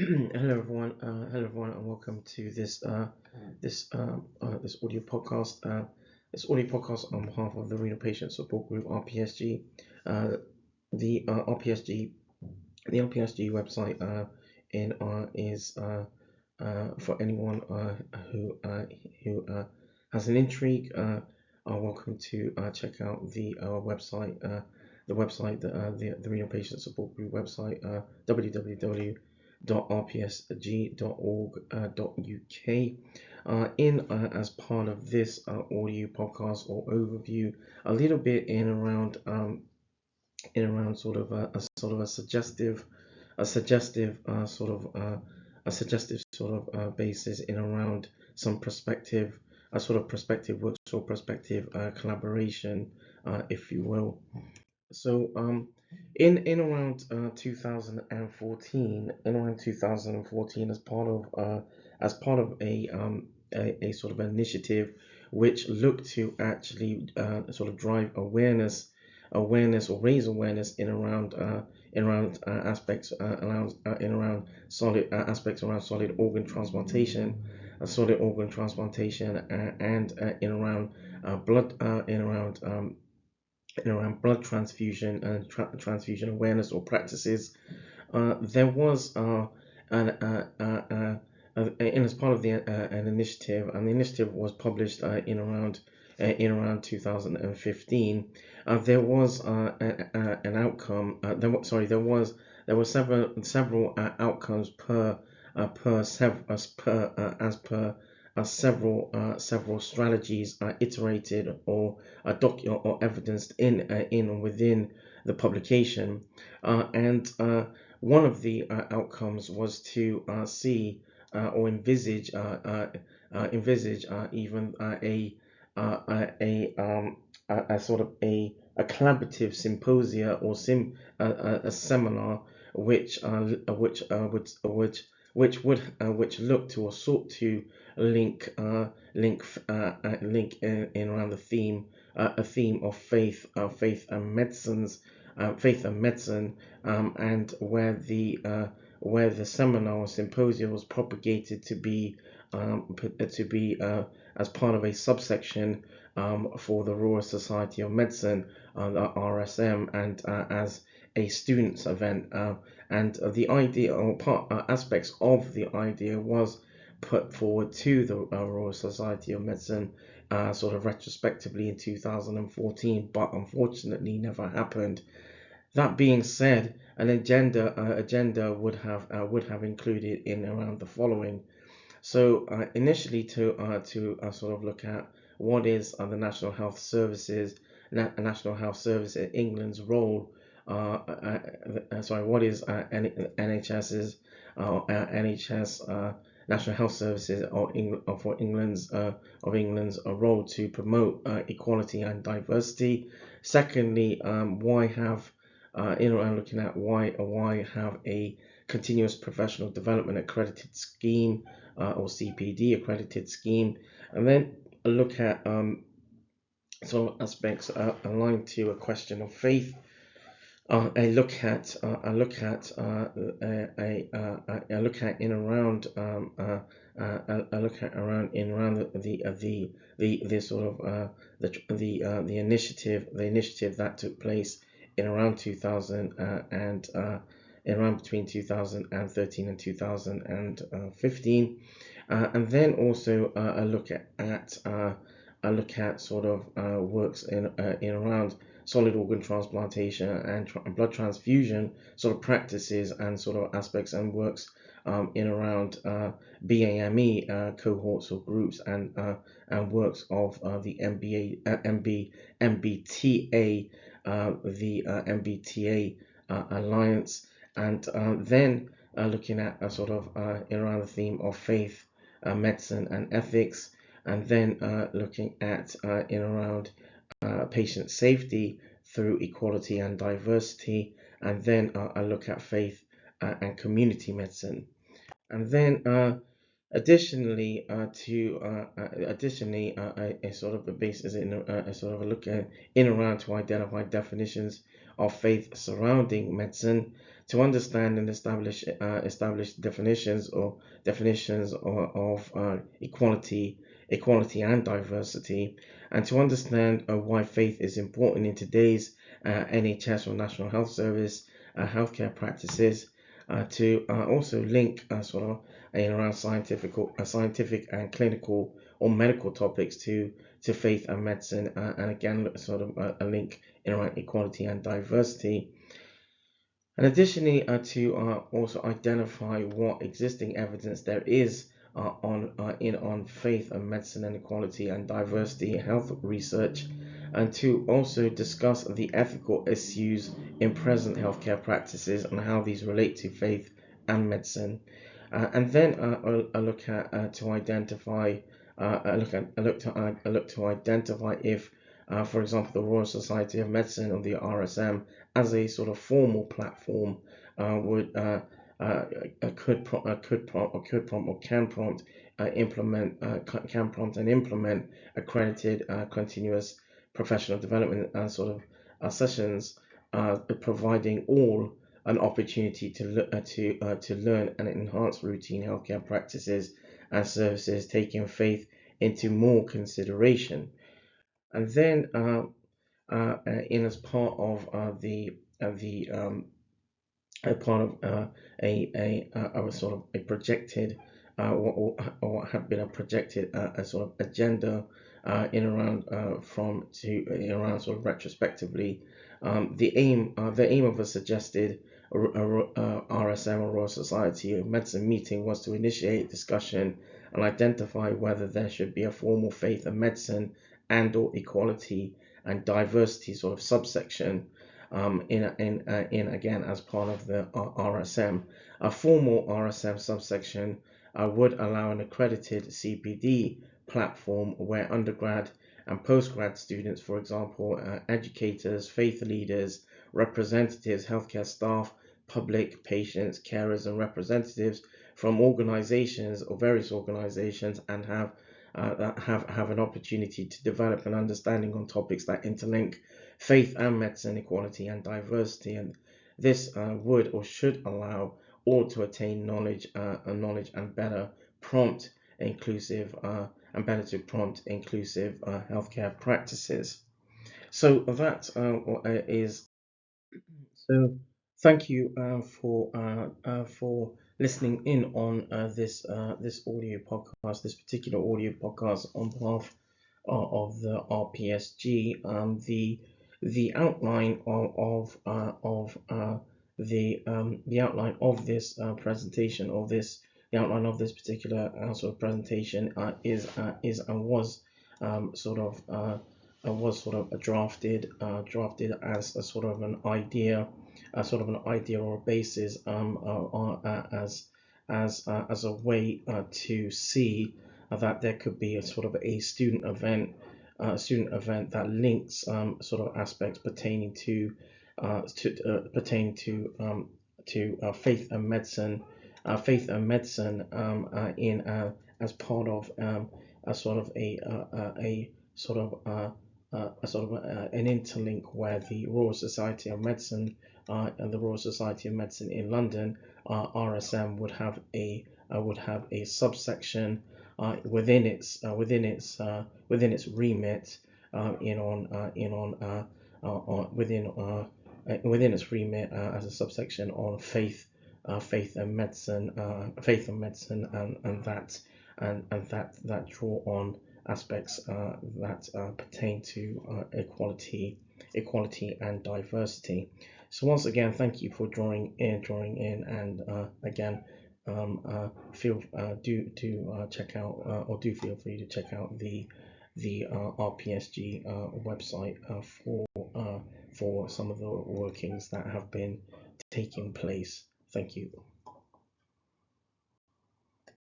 Hello everyone, and welcome to this audio podcast. This audio podcast on behalf of the Renal Patient Support Group (RPSG). Uh, the RPSG the RPSG website is for anyone who has an intrigue. Are welcome to check out the website, the Renal Patient Support Group website, www.rpsg.org.uk. As part of this audio podcast or overview, a little bit in around sort of a sort of a suggestive a suggestive sort of basis in around some perspective, a sort of perspective works or perspective collaboration, if you will. So in around 2014, as part of a sort of initiative which looked to actually sort of drive awareness or raise awareness in around aspects around in around solid aspects around solid organ transplantation and in blood around blood transfusion and transfusion awareness or practices. There was an and as part of an initiative, and the initiative was published in around 2015. There was an outcome. There were several outcomes several strategies iterated or evidenced in or within the publication, and one of the outcomes was to see or envisage even a sort of a collaborative symposia or a seminar which look to or sought to link in around the theme a theme of faith and medicine, and where the seminar or symposium was propagated to be as part of a subsection for the Royal Society of Medicine, the RSM, and as a students event. And the idea or aspects of the idea was put forward to the Royal Society of Medicine sort of retrospectively in 2014, but unfortunately never happened. That being said, an agenda would have included in around the following. So initially to sort of look at what is the National Health Service in England's role. What is NHS National Health Services for England's role to promote equality and diversity. Secondly, why have I'm looking at why have a continuous professional development accredited scheme or CPD accredited scheme, and then look at some aspects aligned to a question of faith. I look at in around I look at around in around the sort of the initiative that took place in around 2000 and in around between 2013 and 2015, and then also I look at sort of works in around solid organ transplantation and blood transfusion sort of practices and sort of aspects and works in around BAME cohorts or groups and works of the MBTA, the MBTA Alliance, and then looking at sort of in around the theme of faith, medicine, and ethics, and then looking at in around patient safety through equality and diversity, and then I look at faith and community medicine, and then Additionally, a sort of a basis in a sort of a look at in around to identify definitions of faith surrounding medicine, to understand and establish definitions of equality and diversity, and to understand why faith is important in today's NHS or National Health Service healthcare practices, to also link sort of in around scientific and clinical or medical topics to faith and medicine, and again sort of a link in around equality and diversity, and additionally to also identify what existing evidence there is on faith and medicine and equality and diversity health research, and to also discuss the ethical issues in present healthcare practices and how these relate to faith and medicine. And then I look at to identify I look to identify if, for example, the Royal Society of Medicine or the RSM as a sort of formal platform would could prompt or can prompt and implement accredited continuous professional development sort of sessions, providing all an opportunity to learn and enhance routine healthcare practices and services, taking faith into more consideration. And then, in as part of the a part of a sort of a projected or what had been a projected a sort of agenda in around from to in around sort of retrospectively, the aim of a suggested RSM or Royal Society of Medicine meeting was to initiate discussion and identify whether there should be a formal faith and medicine and or equality and diversity sort of subsection in again as part of the RSM. A formal RSM subsection would allow an accredited CPD platform where undergrad and postgrad students, for example, educators, faith leaders, representatives, healthcare staff, public, patients, carers, and representatives from organizations or various organizations, and have an opportunity to develop an understanding on topics that interlink faith and medicine, equality and diversity. And this would or should allow all to attain knowledge and better prompt inclusive better to prompt inclusive healthcare practices. So that is so. Thank you for listening in on this audio podcast, this particular audio podcast on behalf of the RPSG. The outline the outline of this presentation, of this the outline of this particular sort of presentation is and was sort of drafted as a sort of an idea, or a basis, as a way to see that there could be a sort of a student event that links sort of aspects pertaining to faith and medicine in as part of a sort of a sort of an interlink where the Royal Society of Medicine and the Royal Society of Medicine in London, RSM, would have a subsection within its remit, within its remit as a subsection on faith and medicine, and that draw on aspects that pertain to equality and diversity. So once again, thank you for drawing in, and again, feel check out or do feel free to check out the RPSG website for some of the workings that have been taking place. Thank you.